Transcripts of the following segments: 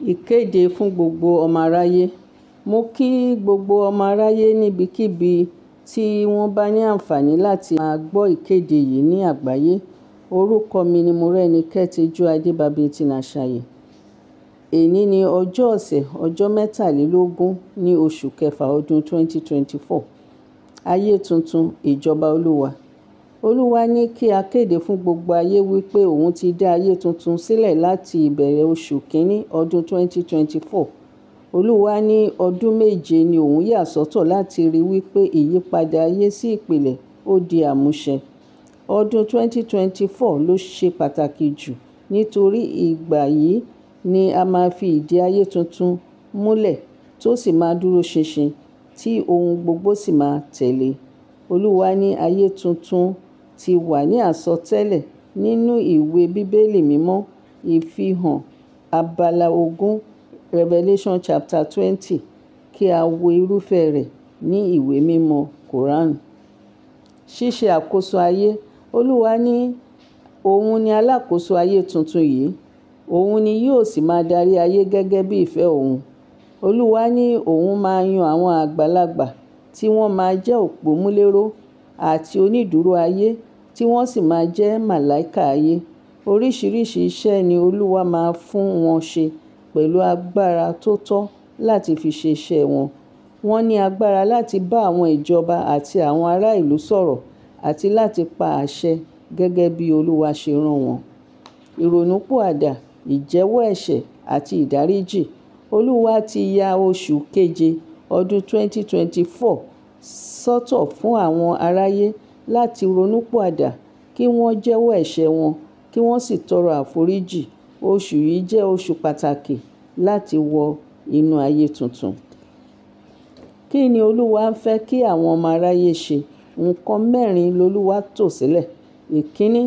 Ìkéde fún gbogbo ọmọ aráyé. Mo kí gbogbo ọmọ aráyé níbikíbi tí wọ́n bá ní àǹfààní láti máa gbọ́ ìkéde yìí ní àgbáyé. Orúkọ mi ni Moreniketeju Adebabi Tinashaye. Èní ni ọjọ́ ọ̀sẹ̀, ọjọ́ mẹ́tàlélógún ní oṣù kẹfà ọdún 2024. Ayé tuntun, ìjọba Olúwa. Olúwa ní kí a kéde fún gbogbo ayé wípé òun ti dá ayé tuntun sílẹ̀ láti ìbẹ̀rẹ̀ oṣù kínní ọdún 2024. Olúwa ní ọdún méje ni òun yà sọ́tọ̀ láti rí wípé ìyípadà ayé sí ìpìlẹ̀ ó di àmúṣẹ. Ọdún 2024 ló ṣe pàtàkì jù nítorí ìgbà yìí ni a máa fi ìdí ayé tuntun múlẹ̀ tó sì máa dúró ṣinṣin tí ohun gbogbo sì máa tẹ̀lé. Olúwa ní ayé tuntun ti wà ní àsọtẹ́lẹ̀ nínú ìwé Bíbélì mímọ́, Ìfihàn abala 20, Revelation chapter 20, kí a wo irúfẹ́ rẹ̀ ní ìwé mímọ́ Quran. Ṣíṣe àkóso ayé. Olúwa ní òun ni alákòóso ayé tuntun yìí. Òun ni yóò sì máa darí ayé gẹ́gẹ́ bí ìfẹ́ òun. Olúwa ní òun máa yan àwọn àgbàlagbà tí wọ́n máa jẹ́ òpómúléró àti onídùúró ayé tí wọ́n sì máa jẹ́ màláíkà ayé. Oríṣiríṣi iṣẹ́ ni Olúwa máa fún wọn ṣe pẹ̀lú agbára tó tọ́ láti fi ṣe iṣẹ́ wọn. Wọ́n ní agbára láti bá àwọn ìjọba àti àwọn ará ìlú sọ̀rọ̀ àti láti pa àṣẹ gẹ́gẹ́ bí Olúwa ṣe rán wọn. Ìrònúpìwàdà, ìjẹ́wọ́ ẹ̀ṣẹ̀ àti ìdáríjì. Olúwa ti ya oṣù keje ọdún 2024 sọ́tọ̀ fún àwọn aráyé láti ronúpìwàdà kí wọ́n jẹ́wọ́ ẹ̀ṣẹ̀ wọn kí wọ́n sì tọrọ àforíjì. Oṣù yìí jẹ́ oṣù pàtàkì láti wọ inú ayé tuntun. Kí ni Olúwa ń fẹ́ kí àwọn ọmọ aráyé ṣe? Nǹkan mẹ́rin lolúwa tò sílẹ̀. Ìkíní,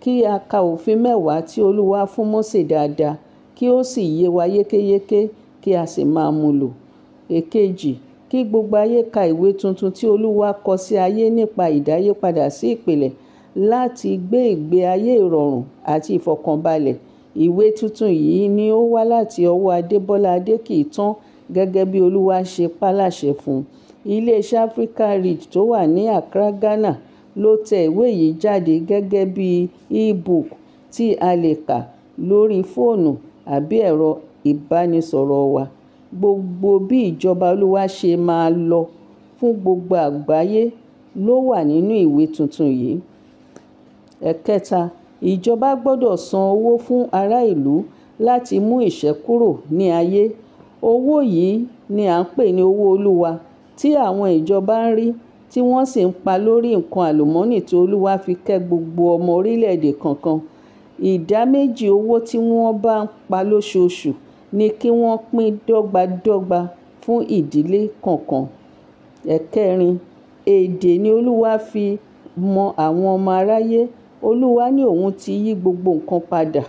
kí a ka òfin mẹ́wàá tí Olúwa fún Mósè dáadáa kí ó sì yé wa yékéyéké kí a sì máa mú lò. Èkejì, kí gbogbo ayé ka ìwé tuntun tí Olúwa kọ sí ayé nípa ìdáyépadà sí ìpìlẹ̀ láti gbé ìgbé ayé ìrọ̀rùn àti ìfọ̀kànbalẹ̀. Ìwé tuntun yìí ni ó wá láti ọwọ́ Adébọ́lá Adékìítán gẹ́gẹ́ bí Olúwa ṣe pálàṣẹ fún. Ilé-iṣẹ́ Africa Read tó wà ní Accra, Ghana ló tẹ ìwé yìí jáde gẹ́gẹ́ bí e-book tí a lè kà lórí fóònù àbí ẹ̀rọ ìbánisọ̀rọ̀ wa. Gbogbo bí ìjọba Olúwa ṣe máa lọ fún gbogbo àgbáyé ló wà nínú ìwé tuntun yìí. Ẹ̀kẹta, ìjọba gbọ́dọ̀ san owó fún ará ìlú láti mú ìṣẹ́ kúrò ní ayé. Owó yìí ni à ń pè ní owó Olúwa tí àwọn ìjọba ń rí tí wọ́n sì ń pa lórí nǹkan àlùmọ́nì tí Olúwa fi kẹ́ gbogbo ọmọ orílẹ̀-èdè kankan. Ìdá méjì owó tí wọ́n bá ń pa lóṣooṣù ni kí wọ́n pín dọ́gbadọ́gba fún ìdílé kọ̀ọ̀kan. Ẹ̀kẹrin, èdè ni Olúwa fi mọ àwọn ọmọ aráyé. Olúwa ní òun ti yí gbogbo nǹkan padà.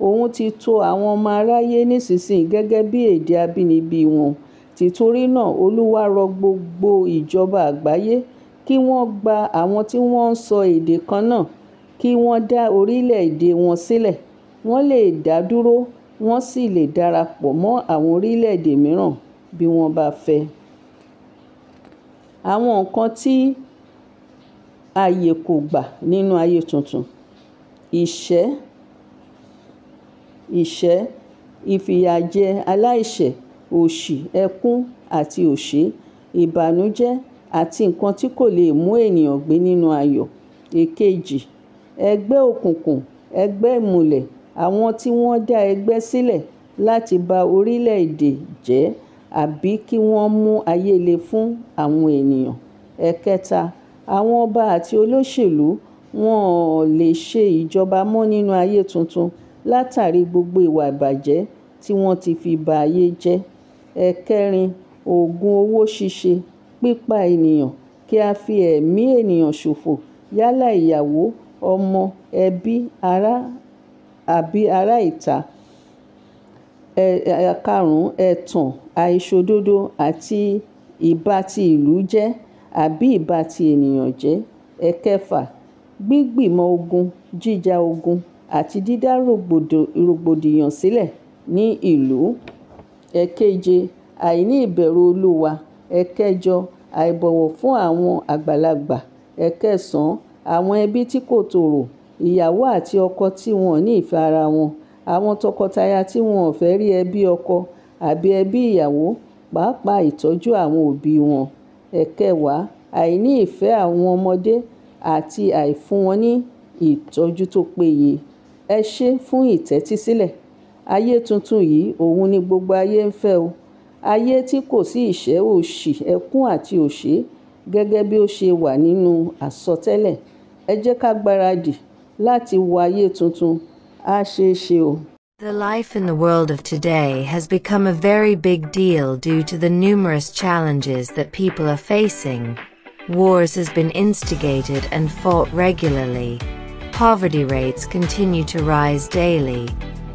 Òun ti tò àwọn ọmọ aráyé nísinsìnyí gẹ́gẹ́ bí èdè abínibí wọn. Tìtorí náà Olúwa rọ gbogbo ìjọba àgbáyé kí wọ́n gba àwọn tí wọ́n ń sọ èdè kan náà kí wọ́n dá orílẹ̀-èdè wọn sílẹ̀. Wọ́n lè dá dúró, wọ́n sì lè darapọ̀ mọ́ àwọn orílẹ̀-èdè mìíràn bí wọ́n bá fẹ́. Àwọn nǹkan tí ààyè kò gbà nínú ayé tuntun. Ìṣẹ́, ìfìyàjẹ aláìṣẹ̀, òṣì, ẹkún àti òṣè, ìbànújẹ́ àti nǹkan tí kò lè mú ènìyàn gbé nínú ayọ̀. Èkejì, ẹgbẹ́ òkùnkùn, ẹgbẹ́ ìmùlẹ̀, àwọn tí wọ́n dá ẹgbẹ́ sílẹ̀ láti ba orílẹ̀-èdè jẹ́ àbí kí wọ́n mú ayé le fún àwọn ènìyàn. Ẹ̀kẹta, àwọn ọba àti olóṣèlú wọn ò lè ṣe ìjọba mọ́ nínú ayé tuntun látàrí gbogbo ìwà ìbàjẹ́ tí wọ́n ti fi ba ayé jẹ́. Ẹ̀kẹrin, òògùn owó ṣíṣe, pípa ènìyàn, kí a fi ẹ̀mí ènìyàn ṣòfò yálà ìyàwó, ọmọ, ẹbí, ará àbí ará ìta. Ẹ̀karùn-ún, ẹ̀tàn, àìṣòdodo àti ìbá ti ìlú jẹ́ àbí ìbá ti ènìyàn jẹ́. Ẹ̀kẹfà, gbígbìmọ̀ ogun, jíjà ogun àti dídá rògbòdìyàn sílẹ̀ ní ìlú. Ẹ̀keje, àìní ìbẹ̀rù Olúwa. Ẹ̀kẹjọ, àìbọ̀wọ̀ fún àwọn àgbàlagbà. Ẹ̀kẹsàn, àwọn ẹbí tí kò tòrò. Ìyàwó àti ọkọ tí wọn ò ní ìfẹ́ ara wọn. Àwọn tọkọtaya tí wọn ò fẹ́ rí ẹbí ọkọ àbí ẹbí ìyàwó, pàápàá ìtọ́jú àwọn òbí wọn. Ẹ̀kẹwàá, àìní ìfẹ́ àwọn ọmọdé àti àìfún wọn ní ìtọ́jú tó péye. Ẹ ṣé fún ìtẹ́tísílẹ̀. Ayé tuntun yìí òun ni gbogbo ayé ń fẹ́ o. Ayé tí kò sí ìṣẹ́, òṣì, ẹkún àti òṣè gẹ́gẹ́ bí ó ṣe wà nínú àsọtẹ́lẹ̀. Ẹ jẹ́ ká gbáradì láti wo ayé tuntun. Á ṣeé ṣe o. The life in the world of today has become a very big deal due to the numerous challenges that people are facing. Wars has been instigated and fought regularly. Poverty rates continue to rise daily,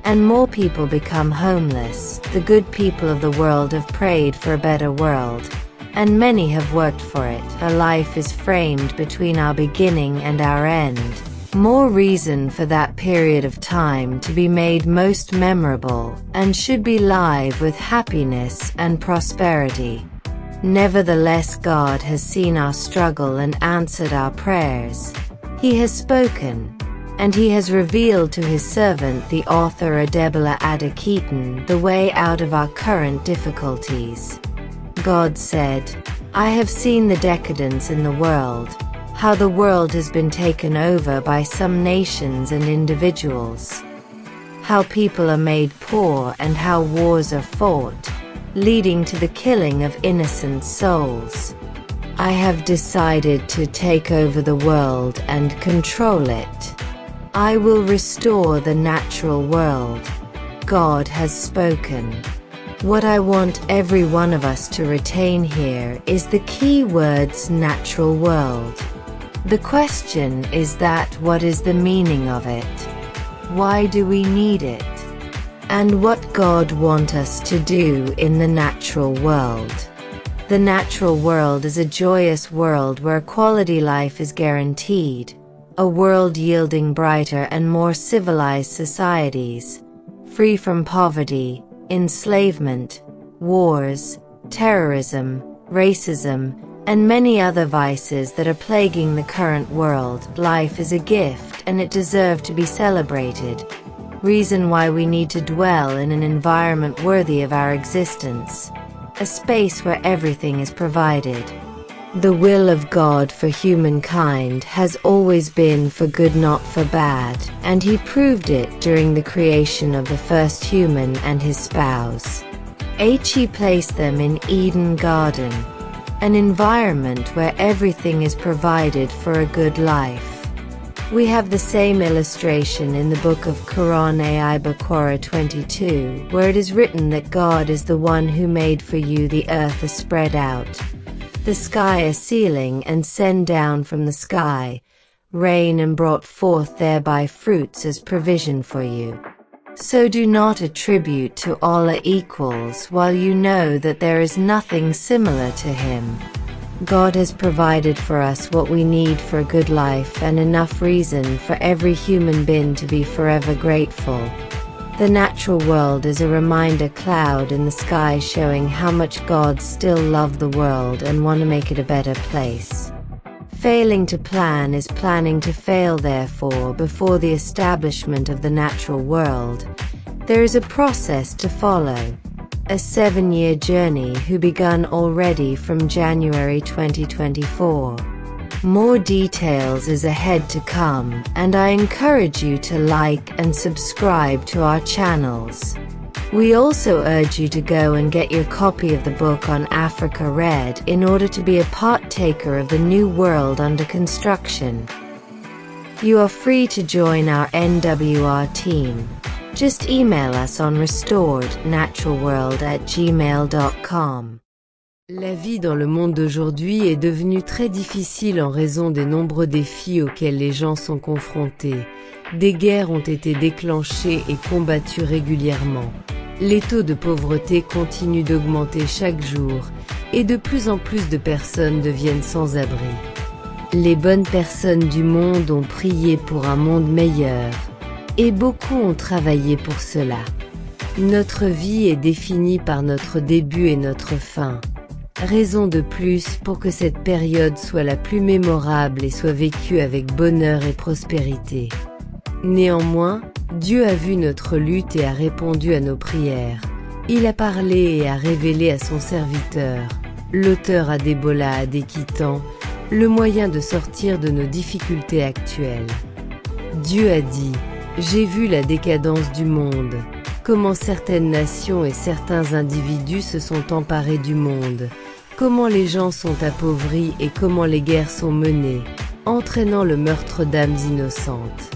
and more people become homeless. The good people of the world have prayed for a better world, and many have worked for it. Our life is framed between our beginning and our end. More reason for that period of time to be made most memorable, and should be live with happiness and prosperity. Nevertheless, God has seen our struggle and answered our prayers. He has spoken, and he has revealed to his servant the author Adebola Adekitan the way out of our current difficulties. God said, "I have seen the decadence in the world, how the world has been taken over by some nations and individuals, how people are made poor and how wars are fought, leading to the killing of innocent souls. I have decided to take over the world and control it. I will restore the natural world. God has spoken." What I want every one of us to retain here is the key words natural world. The question is that what is the meaning of it? Why do we need it? And what God wants us to do in the natural world? The natural world is a joyous world where quality life is guaranteed, a world yielding brighter and more civilized societies, free from poverty, enslavement, wars, terrorism, racism, and many other vices that are plaguing the current world. Life is a gift and it deserves to be celebrated. Reason why we need to dwell in an environment worthy of our existence, a space where everything is provided. The will of God for humankind has always been for good, not for bad, and he proved it during the creation of the first human and his spouse. He placed them in Eden Garden, an environment where everything is provided for a good life. We have the same illustration in the book of Quran Al-Baqarah 22, where it is written that God is the one who made for you the earth a spread out, the sky a ceiling, and send down from the sky rain and brought forth thereby fruits as provision for you. So do not attribute to Allah equals while you know that there is nothing similar to him. God has provided for us what we need for a good life and enough reason for every human being to be forever grateful. The natural world is a reminder cloud in the sky showing how much God still loves the world and want to make it a better place. Failing to plan is planning to fail. Therefore, before the establishment of the natural world, there is a process to follow. A 7-year journey who begun already from January 2024. More details is ahead to come, and I encourage you to like and subscribe to our channels. We also urge you to go and get your copy of the book on Africa Red in order to be a partaker of the new world under construction. You are free to join our NWR team. Just email us on restorednaturalworld@gmail.com. La vie dans le monde d'aujourd'hui est devenue très difficile en raison des nombreux défis auxquels les gens sont confrontés. Des guerres ont été déclenchées et combattues régulièrement. Les taux de pauvreté continuent d'augmenter chaque jour, et de plus en plus de personnes deviennent sans abri. Les bonnes personnes du monde ont prié pour un monde meilleur, et beaucoup ont travaillé pour cela. Notre vie est définie par notre début et notre fin. Raison de plus pour que cette période soit la plus mémorable et soit vécue avec bonheur et prospérité. Néanmoins, Dieu a vu notre lutte et a répondu à nos prières. Il a parlé et a révélé à son serviteur, l'auteur Adebola Adekitan, le moyen de sortir de nos difficultés actuelles. Dieu a dit, « J'ai vu la décadence du monde, comment certaines nations et certains individus se sont emparés du monde, comment les gens sont appauvris et comment les guerres sont menées, entraînant le meurtre d'âmes innocentes.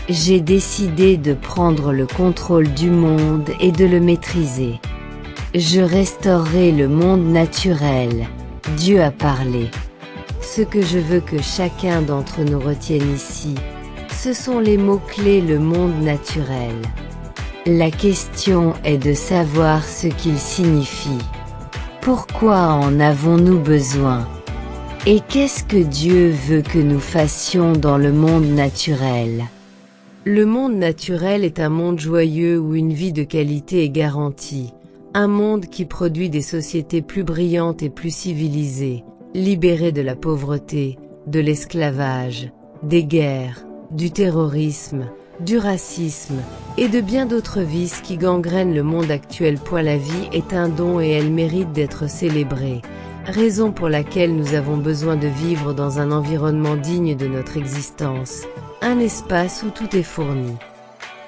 J'ai décidé de prendre le contrôle du monde et de le maîtriser. Je restaurerai le monde naturel. Dieu a parlé. Ce que je veux que chacun d'entre nous retienne ici, ce sont les mots-clés le monde naturel. La question est de savoir ce qu'il signifie. Pourquoi en avons-nous besoin? Et qu'est-ce que Dieu veut que nous fassions dans le monde naturel? Le monde naturel est un monde joyeux où une vie de qualité est garantie. Un monde qui produit des sociétés plus brillantes et plus civilisées, libérées de la pauvreté, de l'esclavage, des guerres, du terrorisme, du racisme et de bien d'autres vices qui gangrènent le monde actuel. La vie est un don et elle mérite d'être célébrée, raison pour laquelle nous avons besoin de vivre dans un environnement digne de notre existence, un espace où tout est fourni.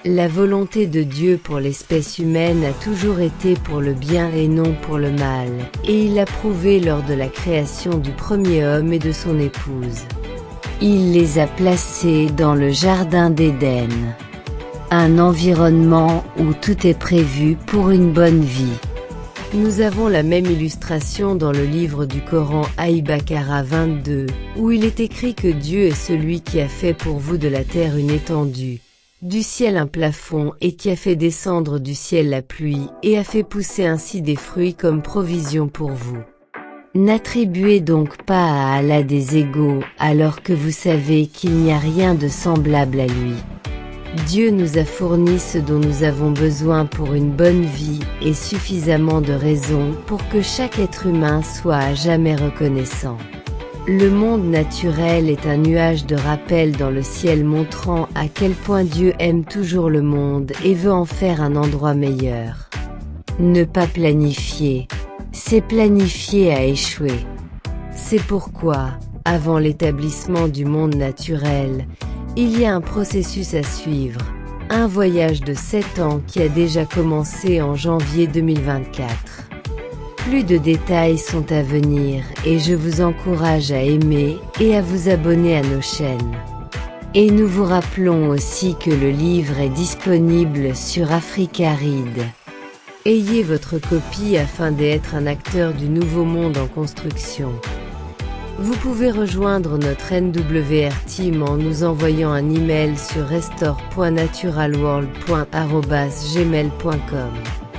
La volonté de Dieu pour l'espèce humaine a toujours été pour le bien et non pour le mal, et il l'a prouvé lors de la création du premier homme et de son épouse. Il les a placés dans le jardin d'Éden, un environnement où tout est prévu pour une bonne vie. Nous avons la même illustration dans le livre du Coran Al-Baqara 22, où il est écrit que Dieu est celui qui a fait pour vous de la terre une étendue, du ciel un plafond et qui a fait descendre du ciel la pluie et a fait pousser ainsi des fruits comme provision pour vous. N'attribuez donc pas à Allah des égaux alors que vous savez qu'il n'y a rien de semblable à lui. Dieu nous a fourni ce dont nous avons besoin pour une bonne vie et suffisamment de raisons pour que chaque être humain soit à jamais reconnaissant. Le monde naturel est un nuage de rappel dans le ciel montrant à quel point Dieu aime toujours le monde et veut en faire un endroit meilleur. Ne pas planifier, c'est planifier à échouer. C'est pourquoi, avant l'établissement du monde naturel, il y a un processus à suivre, un voyage de 7 ans qui a déjà commencé en janvier 2024. Plus de détails sont à venir et je vous encourage à aimer et à vous abonner à nos chaînes. Et nous vous rappelons aussi que le livre est disponible sur Africa Read. Ayez votre copie afin d'être un acteur du nouveau monde en construction. Vous pouvez rejoindre notre NWR Team en nous envoyant un email sur restore.naturalworld@gmail.com.